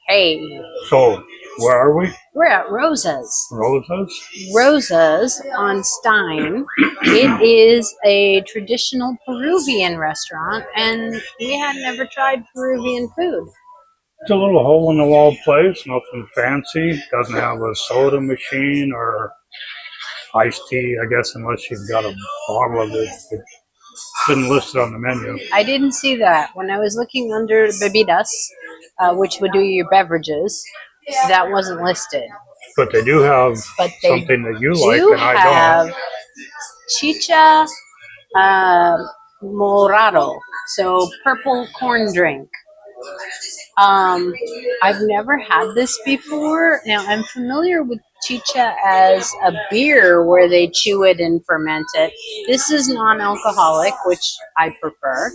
Hey, So, where are we? we're at Rosa's. Rosa's? Rosa's on Stine. It is a traditional Peruvian restaurant, and we had never tried Peruvian food. It's a little hole-in-the-wall place, nothing fancy. Doesn't have a soda machine or iced tea, I guess, unless you've got a bottle of it. It's been listed on the menu. I didn't see that. When I was looking under bebidas, which would do your beverages, that wasn't listed. But they do have But they something that you like do and I have don't. chicha morado, so purple corn drink. I've never had this before. Now, I'm familiar with chicha as a beer where they chew it and ferment it. This is non-alcoholic, which I prefer.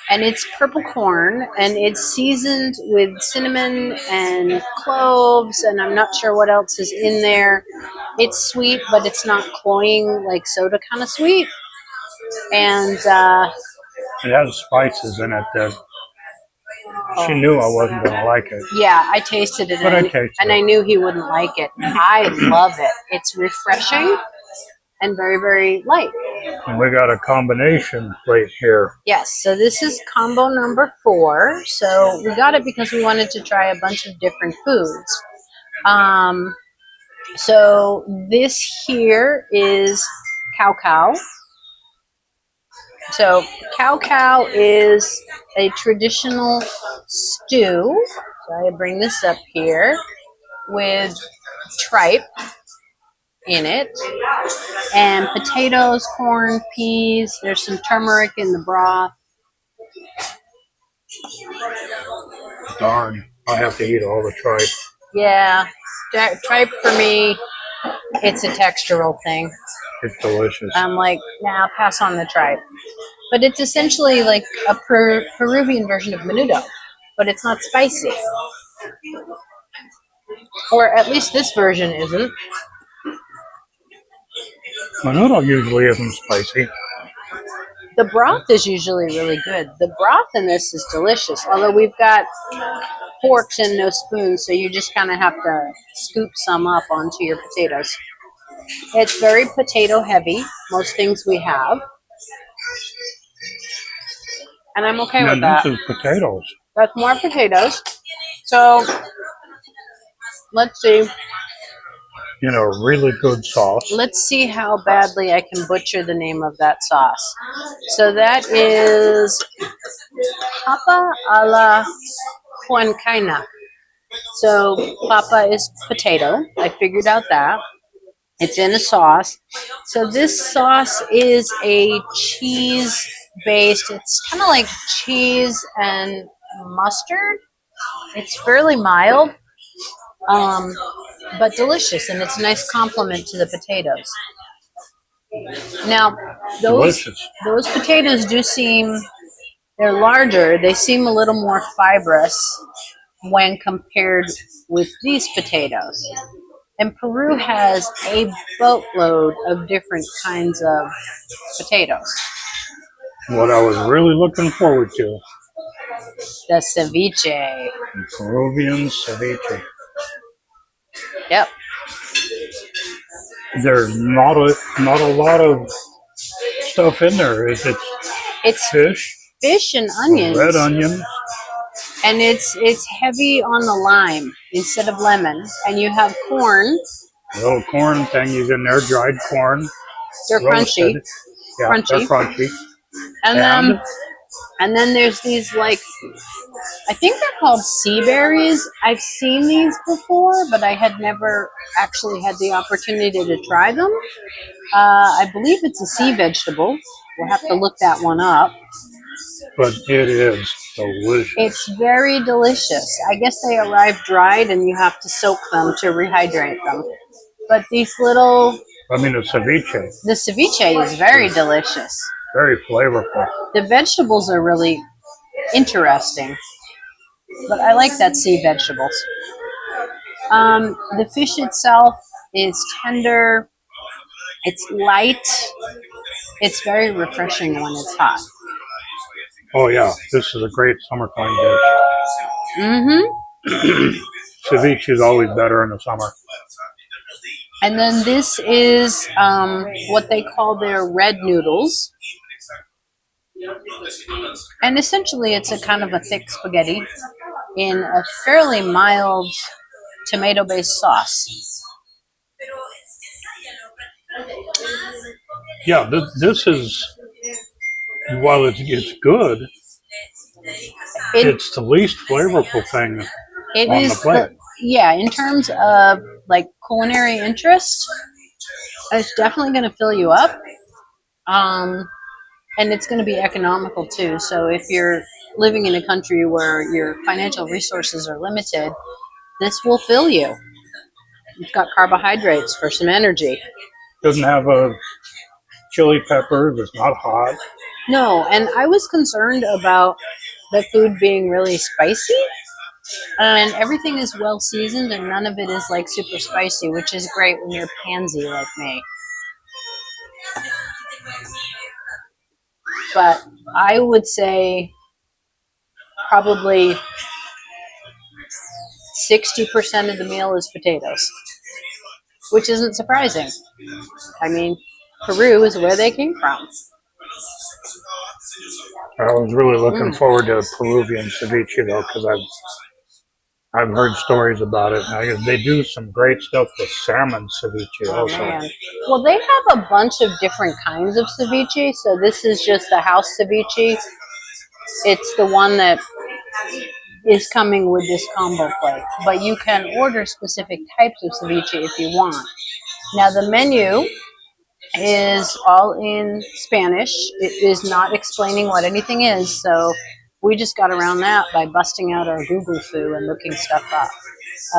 And it's purple corn, and it's seasoned with cinnamon and cloves, and I'm not sure what else is in there. It's sweet, but it's not cloying like soda kind of sweet. And It has spices in it that she knew I wasn't going to like it. yeah, I tasted it, But I tasted and I knew he wouldn't like it. I love it. It's refreshing and very, very light. And we got a combination plate here. Yes, so this is combo number 4. So we got it because we wanted to try a bunch of different foods. So this here is cow. So cow is a traditional stew. So I bring this up here with tripe in it, and potatoes, corn, peas. There's some turmeric in the broth. Darn, I have to eat all the tripe. Yeah, tripe for me, it's a textural thing. It's delicious. I'm like, nah, pass on the tripe. But it's essentially like a Peruvian version of menudo, but it's not spicy. Or at least this version isn't. Menudo usually isn't spicy. The broth is usually really good. The broth in this is delicious, although we've got forks and no spoons, so you just kind of have to scoop some up onto your potatoes. It's very potato heavy, most things we have. And I'm okay with that. This is potatoes. That's more potatoes. So, let's see. You know, really good sauce. Let's see how badly I can butcher the name of that sauce. So that is papa a la huancaina. So papa is potato. I figured out that. It's in a sauce. So this sauce is a cheese-based, it's kind of like cheese and mustard. It's fairly mild. But delicious, and it's a nice complement to the potatoes. Now, those potatoes do seem, they're larger, they seem a little more fibrous when compared with these potatoes. And Peru has a boatload of different kinds of potatoes. What I was really looking forward to. The ceviche. Peruvian ceviche. Yep. There's not a lot of stuff in there. It's fish and onions. Red onions. And it's heavy on the lime instead of lemon. And you have corn. Little corn things in there, dried corn. They're crunchy. Yeah, they're crunchy. And then there's these, like, I think they're called sea berries. I've seen these before, but I had never actually had the opportunity to try them. I believe it's a sea vegetable. We'll have to look that one up. But it is delicious. It's very delicious. I guess they arrive dried and you have to soak them to rehydrate them. But these little... I mean, the ceviche. The ceviche is very delicious. Very flavorful. The vegetables are really interesting. But I like that sea vegetables. The fish itself is tender. It's light. It's very refreshing when it's hot. Oh, yeah. This is a great summertime dish. Mm-hmm. Ceviche is always better in the summer. And then this is what they call their red noodles. And essentially it's a kind of a thick spaghetti in a fairly mild tomato-based sauce. Yeah, this is, while it's good, it's the least flavorful thing on the plate. Yeah, in terms of like culinary interest, it's definitely going to fill you up. And it's going to be economical too. So if you're living in a country where your financial resources are limited, this will fill you. It's got carbohydrates for some energy. Doesn't have a chili peppers. It's not hot. No, and I was concerned about the food being really spicy. And everything is well seasoned and none of it is like super spicy, which is great when you're pansy like me. But I would say probably 60% of the meal is potatoes, which isn't surprising. I mean, Peru is where they came from. I was really looking forward to Peruvian ceviche though, because I've heard stories about it. And they do some great stuff with salmon ceviche also. Man. Well, they have a bunch of different kinds of ceviche. So this is just the house ceviche. It's the one that is coming with this combo plate. But you can order specific types of ceviche if you want. Now the menu is all in Spanish. It is not explaining what anything is. So we just got around that by busting out our Google foo and looking stuff up.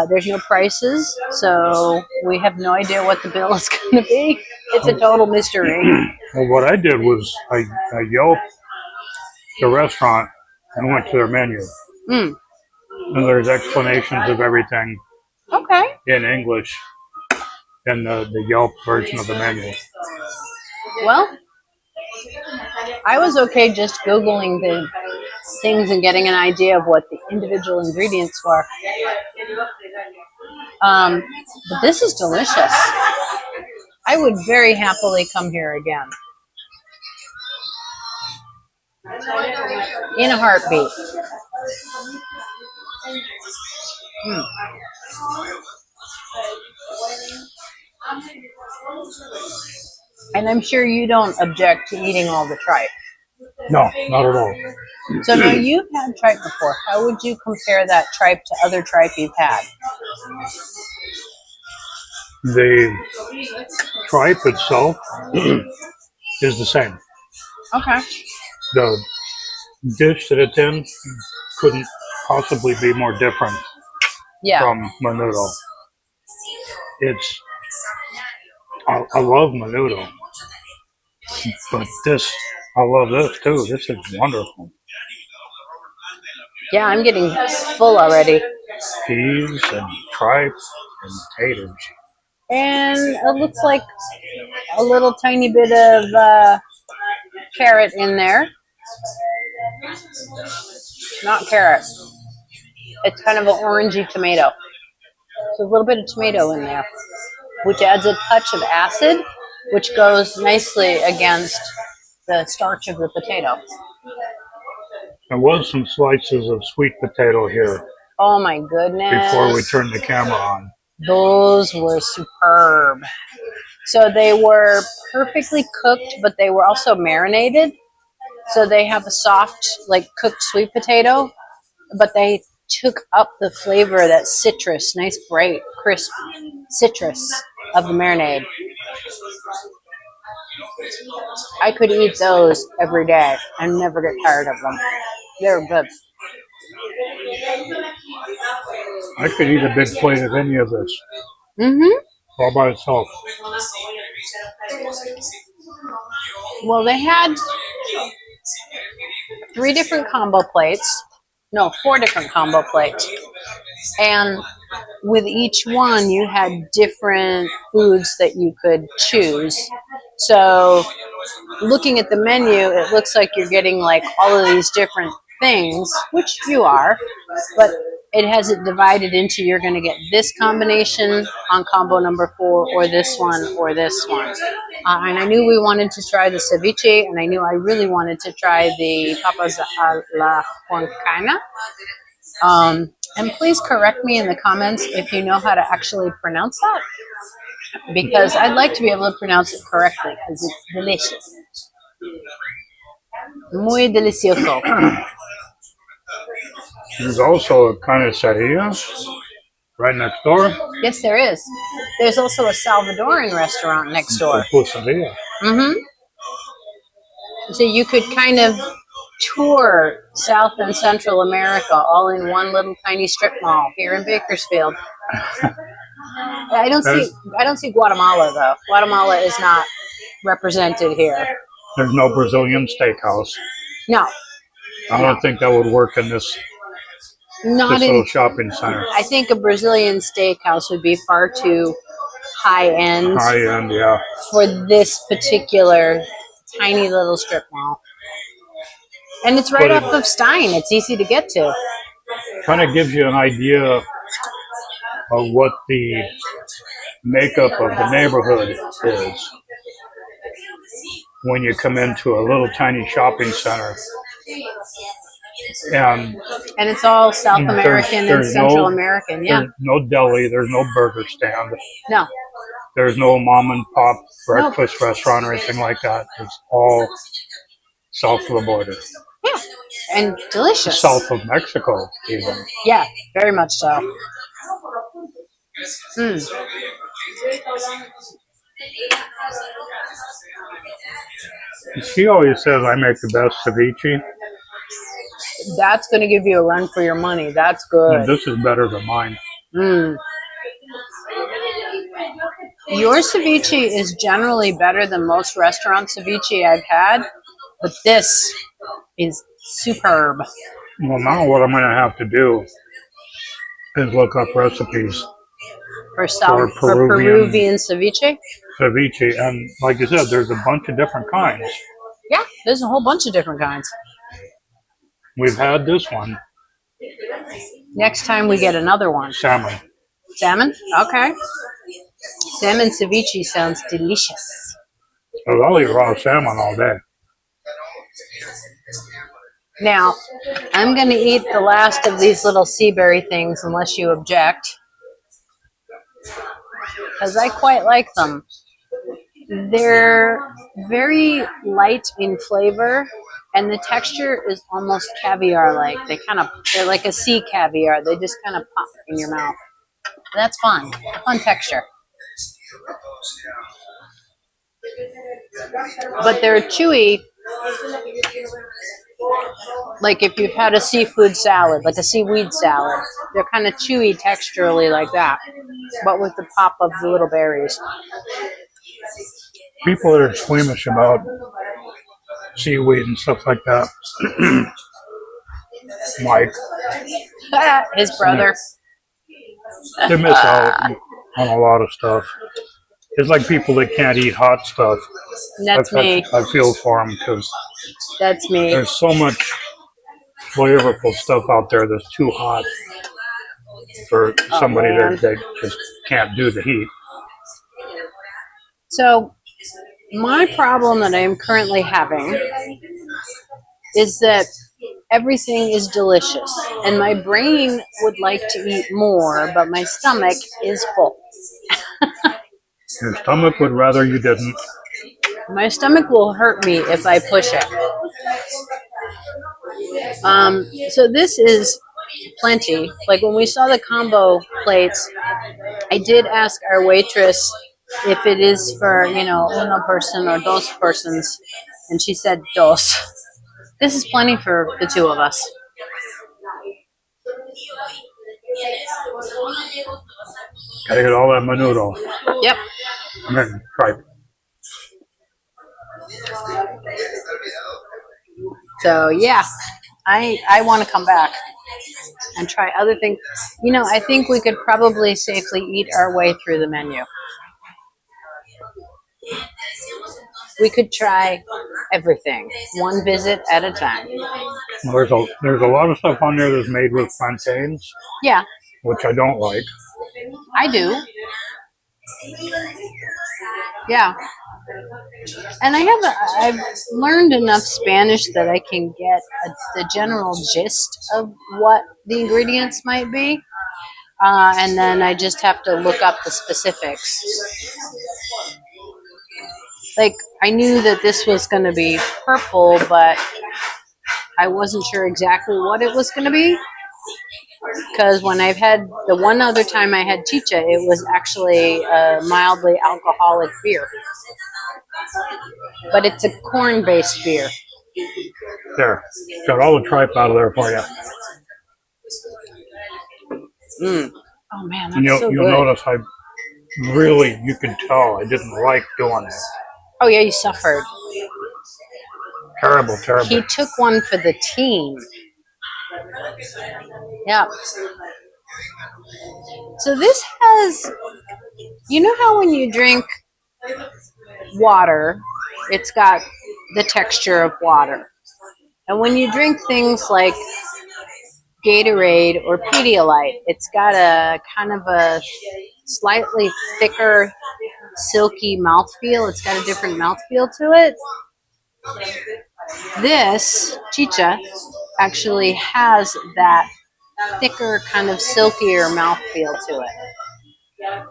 There's no prices, so we have no idea what the bill is going to be. It's a total mystery. Well, what I did was I Yelped the restaurant and went to their menu. And there's explanations of everything in English in the Yelp version of the menu. Well, I was okay just Googling the things and getting an idea of what the individual ingredients were. But this is delicious. I would very happily come here again. In a heartbeat. And I'm sure you don't object to eating all the tripe. No, not at all. So now you've had tripe before. How would you compare that tripe to other tripe you've had? The tripe itself is the same. Okay. The dish that it's in couldn't possibly be more different from menudo. I love menudo, but I love this too. This is wonderful. Yeah, I'm getting full already. Peas and tripe and taters. And it looks like a little tiny bit of carrot in there. Not carrot. It's kind of an orangey tomato. So a little bit of tomato in there, which adds a touch of acid, which goes nicely against the starch of the potato. There was some slices of sweet potato here. Oh my goodness. Before we turned the camera on. Those were superb. So they were perfectly cooked, but they were also marinated. So they have a soft, like cooked sweet potato, but they took up the flavor, that citrus, nice bright, crisp citrus of the marinade. I could eat those every day and never get tired of them. They're good. I could eat a big plate of any of this. All by itself. Well, they had 3 different combo plates. No, 4 different combo plates. And with each one, you had different foods that you could choose. So looking at the menu, it looks like you're getting like all of these different things, which you are, but it has it divided into you're going to get this combination on combo number 4 or this one or this one. And I knew we wanted to try the ceviche, and I knew I really wanted to try the papas a la huancaina. And please correct me in the comments if you know how to actually pronounce that, because I'd like to be able to pronounce it correctly because it's delicious. Muy delicioso. There's also a carniceria right next door. Yes, there is. There's also a Salvadoran restaurant next door. Pupuseria. So you could kind of tour South and Central America all in one little tiny strip mall here in Bakersfield. I don't see Guatemala though. Guatemala is not represented here. There's no Brazilian steakhouse. No. I don't think that would work in this little shopping center. I think a Brazilian steakhouse would be far too high end. High end, yeah. For this particular tiny little strip mall. And it's right off of Stine. It's easy to get to. Kind of gives you an idea of what the makeup of the neighborhood is when you come into a little tiny shopping center. And it's all South American and Central American, yeah. There's no deli, there's no burger stand. No. There's no mom and pop breakfast restaurant or anything like that. It's all south of the border. Yeah, and delicious. South of Mexico, even. Yeah, very much so. She always says I make the best ceviche. That's going to give you a run for your money. That's good. And this is better than mine. Your ceviche is generally better than most restaurant ceviche I've had, but this is superb. Well, now what I'm going to have to do is look up recipes for Peruvian ceviche. Ceviche, and like you said, there's a bunch of different kinds. Yeah, there's a whole bunch of different kinds. We've had this one. Next time we get another one. Salmon. Salmon? Okay. Salmon ceviche sounds delicious. I'll eat raw salmon all day. Now, I'm going to eat the last of these little sea berry things unless you object. Because I quite like them. They're very light in flavor, and the texture is almost caviar-like. They're like a sea caviar. They just kind of pop in your mouth. That's fun. Fun texture. But they're chewy. Like if you've had a seafood salad, like a seaweed salad, they're kind of chewy texturally like that, but with the pop of the little berries. People that are squeamish about seaweed and stuff like that. Mike. His brother. They miss out on a lot of stuff. It's like people that can't eat hot stuff. That's me. I feel for them because that's me. There's so much flavorful stuff out there that's too hot for somebody that just can't do the heat. So my problem that I am currently having is that everything is delicious, and my brain would like to eat more, but my stomach is full. Your stomach would rather you didn't. My stomach will hurt me if I push it. So this is plenty. Like when we saw the combo plates, I did ask our waitress if it is for, uno person or dos persons, and she said dos. This is plenty for the two of us. Gotta get all that menudo. Yep. And then tripe. So yeah, I want to come back and try other things. I think we could probably safely eat our way through the menu. We could try everything, one visit at a time. There's a lot of stuff on there that's made with plantains, Yeah, which I don't like. I do. Yeah. And I've learned enough Spanish that I can get the general gist of what the ingredients might be. And then I just have to look up the specifics. Like, I knew that this was going to be purple, but I wasn't sure exactly what it was going to be. Because when I've had, the one other time I had chicha, it was actually a mildly alcoholic beer. But it's a corn-based beer. There. Got all the tripe out of there for you. Oh man, And that's so you'll good. notice you could tell I didn't like doing it. Oh yeah, you suffered. Terrible. He took one for the team. Yeah. So this has, you know how when you drink water, it's got the texture of water. And when you drink things like Gatorade or Pedialyte, it's got a kind of a slightly thicker, silky mouthfeel. It's got a different mouthfeel to it. This chicha actually has that thicker, kind of silkier mouthfeel to it.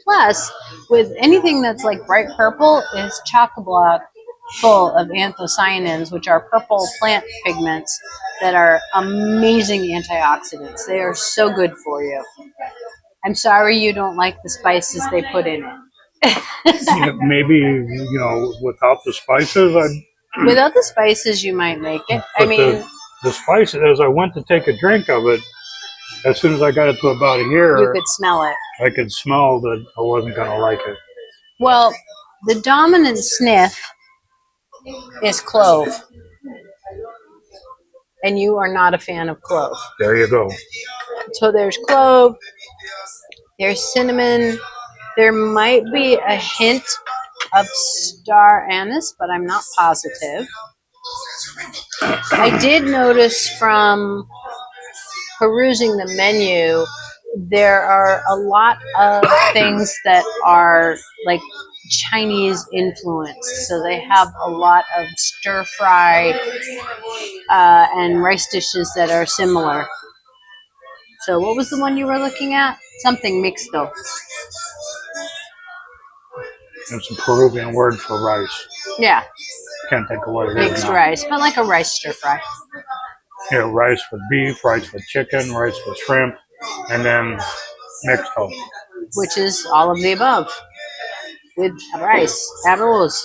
Plus, with anything that's like bright purple, is chock-a-block full of anthocyanins, which are purple plant pigments that are amazing antioxidants. They are so good for you. I'm sorry you don't like the spices they put in it. Maybe, without the spices, Without the spices, you might make it. the spices, as I went to take a drink of it, as soon as I got it to about here, you could smell it. I could smell that I wasn't going to like it. Well, the dominant sniff is clove. And you are not a fan of clove. There you go. So there's clove, there's cinnamon, there might be a hint of star anise, but I'm not positive. I did notice from perusing the menu, there are a lot of things that are like Chinese influence. So they have a lot of stir fry and rice dishes that are similar. So what was the one you were looking at? Something mixed though. It's a Peruvian word for rice. Yeah. Can't think of what it is. Mixed rice, but like a rice stir fry. Yeah, rice with beef, rice with chicken, rice with shrimp, and then mixto. Which is all of the above. With rice, arroz.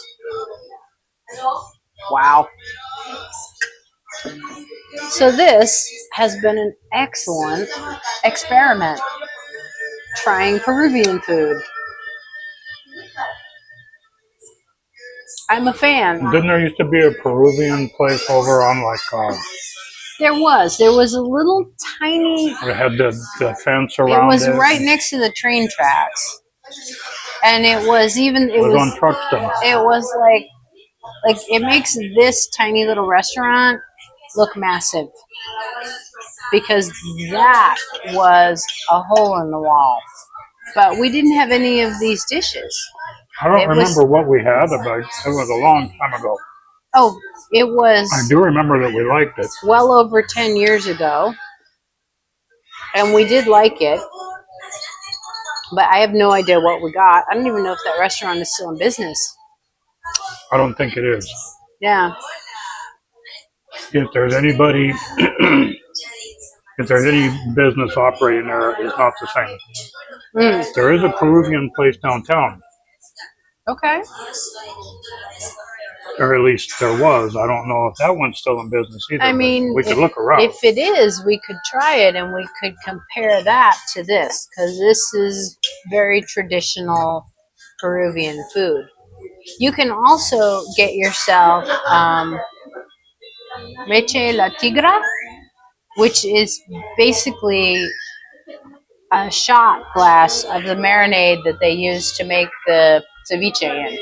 Wow. So this has been an excellent experiment. Trying Peruvian food. I'm a fan. Didn't there used to be a Peruvian place over on There was a little tiny. It had the fence around it. It was right next to the train tracks, and it was on Truxton. It was like it makes this tiny little restaurant look massive because that was a hole in the wall. But we didn't have any of these dishes. I don't remember what we had, but it was a long time ago. Oh, it was. I do remember that we liked it. Well over 10 years ago. And we did like it. But I have no idea what we got. I don't even know if that restaurant is still in business. I don't think it is. Yeah. If there's anybody, if there's any business operating there, it's not the same. There is a Peruvian place downtown. Okay. Or at least there was. I don't know if that one's still in business either. I mean, we could look around. If it is, we could try it and we could compare that to this because this is very traditional Peruvian food. You can also get yourself leche la tigra, which is basically a shot glass of the marinade that they use to make the ceviche in.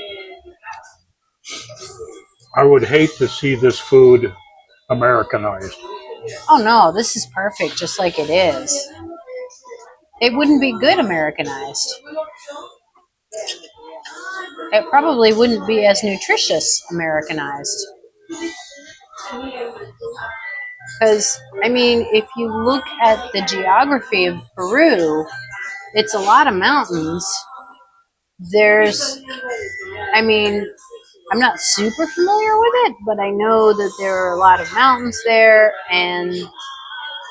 I would hate to see this food Americanized. Oh no, this is perfect just like it is. It wouldn't be good Americanized. It probably wouldn't be as nutritious Americanized. Because, I mean, if you look at the geography of Peru, it's a lot of mountains. There's, I mean, I'm not super familiar with it, but I know that there are a lot of mountains there, and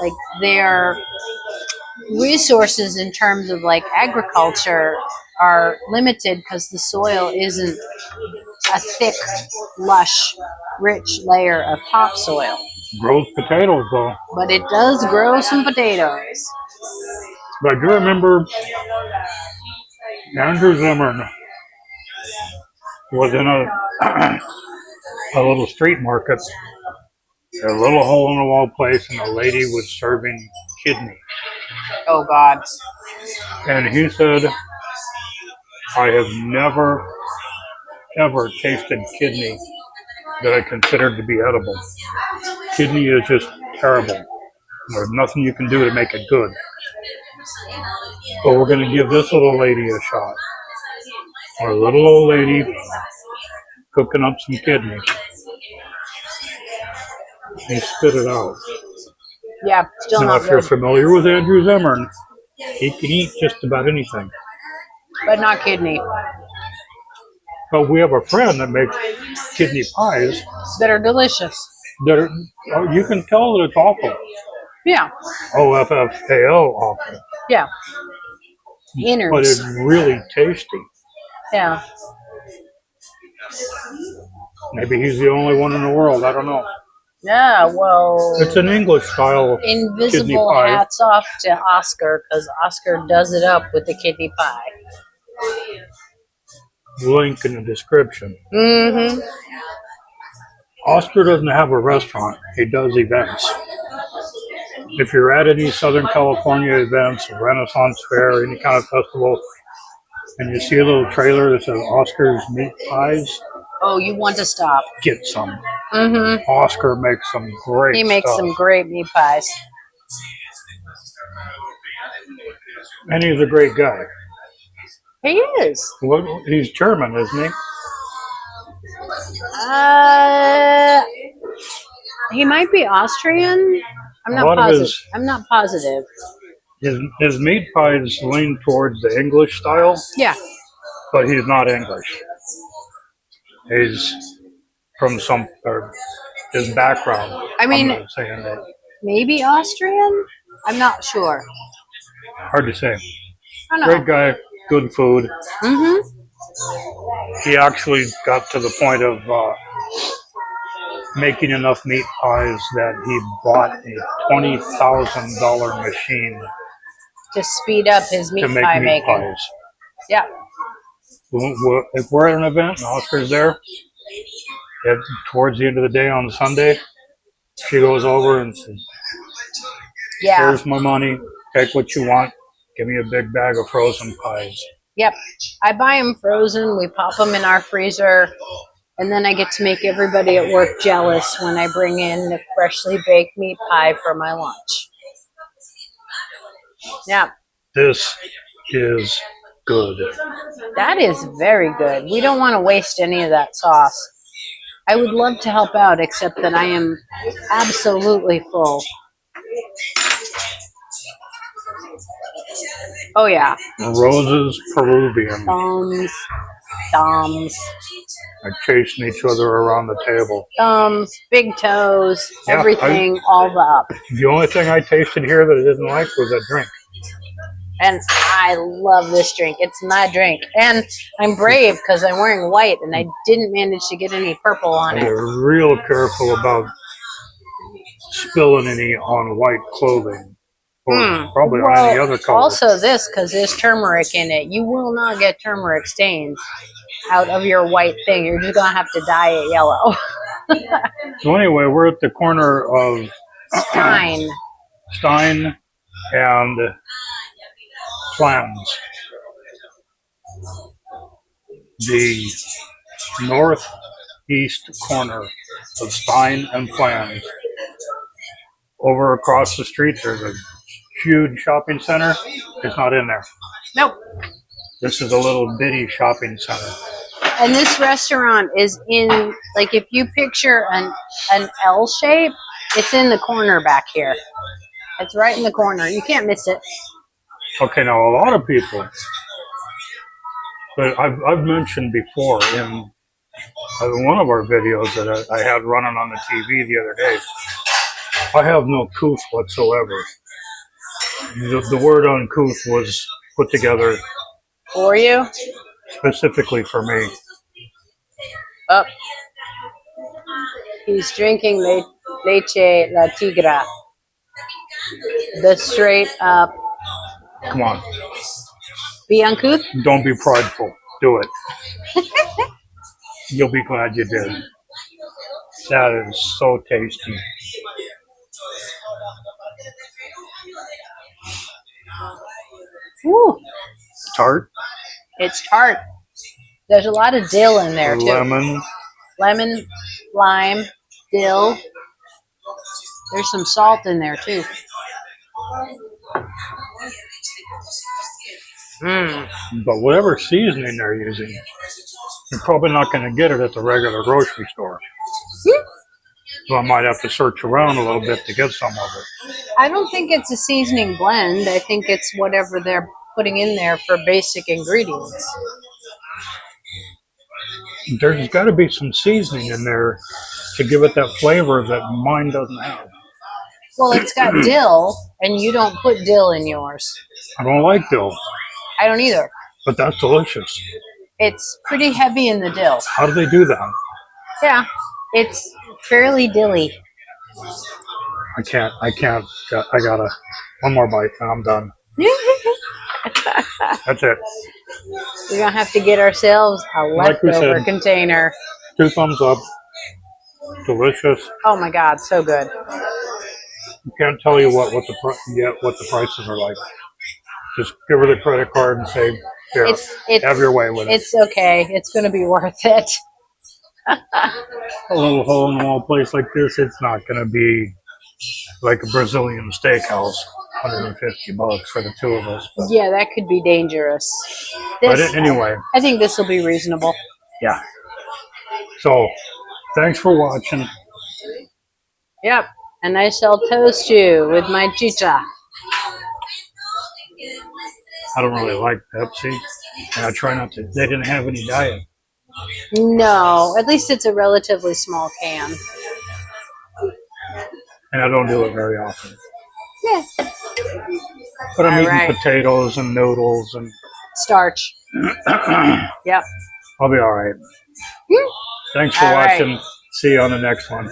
like their resources in terms of like agriculture are limited because the soil isn't a thick, lush, rich layer of topsoil. Grows potatoes though. But it does grow some potatoes. But I do remember Andrew Zimmern was in a little street market, a little hole in the wall place, and a lady was serving kidney. Oh God. And he said, I have never, ever tasted kidney that I considered to be edible. Kidney is just terrible. There's nothing you can do to make it good. But we're going to give this little lady a shot. Our little old lady cooking up some kidney. He spit it out. Yeah, still Now, not if you're good. familiar with Andrew Zimmern, he can eat just about anything. But not kidney. But we have a friend that makes kidney pies That are delicious. that are, you can tell that it's awful. Yeah. OFFAO awful. Yeah. But Innards. it's really tasty. Yeah. Maybe he's the only one in the world. I don't know. Yeah, well, It's an English style kidney invisible pie. hats off to Oscar because Oscar does it up with the kidney pie. Link in the description. Mm-hmm. Oscar doesn't have a restaurant. He does events. If you're at any Southern California events, Renaissance Fair, any kind of festival, and you see a little trailer that says Oscar's Meat Pies, Oh, you want to stop. get some. Mm-hmm. Oscar makes some great He makes stuff. some great meat pies. And he's a great guy. He is. Well, he's German, isn't he? He might be Austrian. I'm A not lot of positive. his- I'm not positive. His meat pies lean towards the English style, Yeah. but he's not English. He's from his background. I mean- I'm not saying that. Maybe Austrian? I'm not sure. Hard to say. I don't Great know. guy, good food. Mm-hmm. He actually got to the point of making enough meat pies that he bought a $20,000 machine To speed up his meat to make pie meat making. pies. Yeah. If we're at an event and Oscar's there, towards the end of the day on Sunday, she goes over and says, Yeah. here's my money, take what you want, give me a big bag of frozen pies. Yep. I buy them frozen. We pop them in our freezer. And then I get to make everybody at work jealous when I bring in the freshly baked meat pie for my lunch. Yeah. This is good. That is very good. We don't want to waste any of that sauce. I would love to help out, except that I am absolutely full. Oh, yeah. Rosa's Peruvian. Thumbs, Are chasing each other around the table. thumbs, big toes, Yeah, everything, all the up. The only thing I tasted here that I didn't like was that drink. And I love this drink. It's my drink. And I'm brave because I'm wearing white and I didn't manage to get any purple on it. They're real careful about spilling any on white clothing. Or probably on any other color. Also this, because there's turmeric in it. You will not get turmeric stains out of your white thing. You're just going to have to dye it yellow. So anyway, we're at the corner of Stine. Stine and Planz. The southeast corner of Stine and Planz. Over across the street, there's a huge shopping center. It's not in there. Nope. This is a little bitty shopping center. And this restaurant is in, like, if you picture an L shape, it's in the corner back here. It's right in the corner. You can't miss it. Okay, now a lot of people, but I've mentioned before in one of our videos that I had running on the TV the other day, I have no couth whatsoever. The word uncouth was put together For you? specifically for me. Oh. He's drinking leche la tigra. The straight up. Come on, Be uncouth? don't be prideful. Do it. You'll be glad you did. That is so tasty. Woo. Tart, It's tart. There's a lot of dill in there, too. lemon. Lemon, lime, dill. There's some salt in there, too. But whatever seasoning they're using, you're probably not going to get it at the regular grocery store. So I might have to search around a little bit to get some of it. I don't think it's a seasoning blend. I think it's whatever they're putting in there for basic ingredients. There's got to be some seasoning in there to give it that flavor that mine doesn't have. Well, it's got dill, and you don't put dill in yours. I don't like dill, I don't either. but that's delicious. It's pretty heavy in the dill. How do they do that? Yeah, it's fairly dilly. I can't. I gotta. One more bite and I'm done. That's it. We're going to have to get ourselves a Like we leftover said. container. 2 thumbs up. Delicious. Oh my God, so good. Can't tell you what the prices are like. Just give her the credit card and say, "Here, It's have your way with it." It's okay. It's going to be worth it. A little hole in the wall place like this, it's not going to be like a Brazilian steakhouse. $150 for the 2 of us. But, Yeah, that could be dangerous. but anyway, I think this will be reasonable. yeah. So, thanks for watching. Yep. And I shall toast you with my chicha. I don't really like Pepsi, and I try not to. They didn't have any diet. No, at least it's a relatively small can. And I don't do it very often. Yeah. But I'm All eating right. potatoes and noodles, and Starch. Yep. I'll be all right. Thanks for All right. watching. See you on the next one.